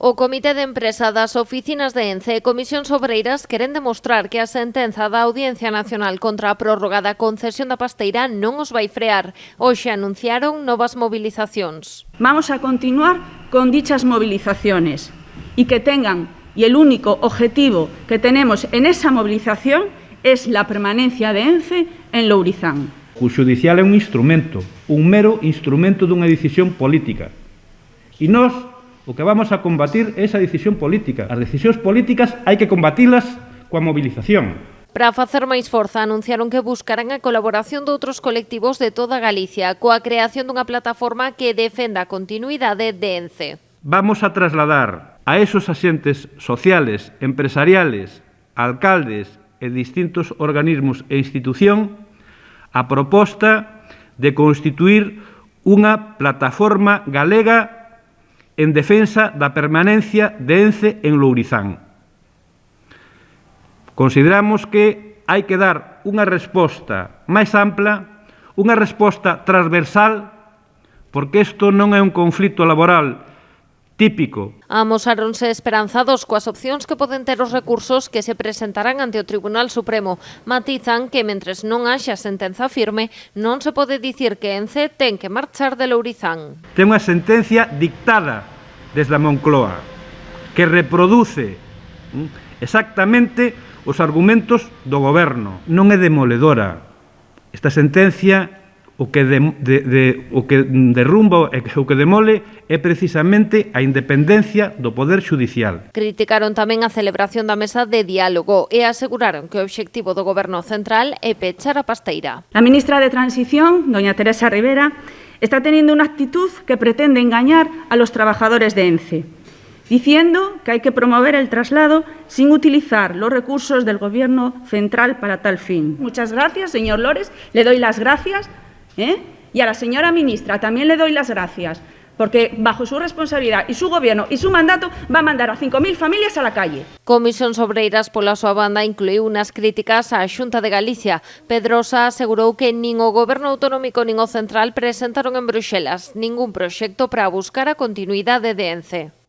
O Comité de Empresa das Oficinas de Ence e Comisións Obreiras queren demostrar que a sentenza da Audiencia Nacional contra a prórroga da concesión da pasteira non os vai frear. Hoxe anunciaron novas movilizacións. Vamos a continuar con dichas movilizaciones y que tengan, y el único objetivo que tenemos en esa movilización es la permanencia de Ence en Lourizán. O xudicial é un instrumento, un mero instrumento dunha decisión política. E nós o que vamos a combatir é esa decisión política. As decisións políticas hai que combatilas coa movilización. Para facer máis forza, anunciaron que buscarán a colaboración de outros colectivos de toda Galicia, coa creación dunha plataforma que defenda a continuidade de Ence. Vamos a trasladar a esos axentes sociales, empresariales, alcaldes e distintos organismos e institución a proposta de constituir unha plataforma galega en defensa da permanencia de Ence en Lourizán. Consideramos que hai que dar unha resposta máis ampla, unha resposta transversal, porque isto non é un conflito laboral típico. Amosáronse esperanzados coas opcións que poden ter os recursos que se presentarán ante o Tribunal Supremo. Matizan que, mentres non haxa sentenza firme, non se pode dicir que Ence ten que marchar de Lourizán. Ten unha sentencia dictada desde a Moncloa que reproduce exactamente os argumentos do Goberno. Non é demoledora. Esta sentencia o que derrumba e o que demole é precisamente a independencia do Poder Xudicial. Criticaron tamén a celebración da mesa de diálogo e aseguraron que o obxectivo do Goberno central é pechar a pasteira. La ministra de Transición, doña Teresa Rivera, está teniendo una actitud que pretende engañar a los trabajadores de Ence, diciendo que hay que promover el traslado sin utilizar los recursos del Gobierno central para tal fin. Muchas gracias, señor Lores, le doy las gracias. Y a la señora ministra también le doy las gracias, porque bajo su responsabilidad y su gobierno y su mandato va a mandar a 5.000 familias a la calle. Comisións Obreiras, pola súa banda, incluiu unas críticas á Xunta de Galicia. Pedrosa asegurou que nin o Goberno autonómico nin o central presentaron en Bruxelas ningún proxecto para buscar a continuidade de Ence.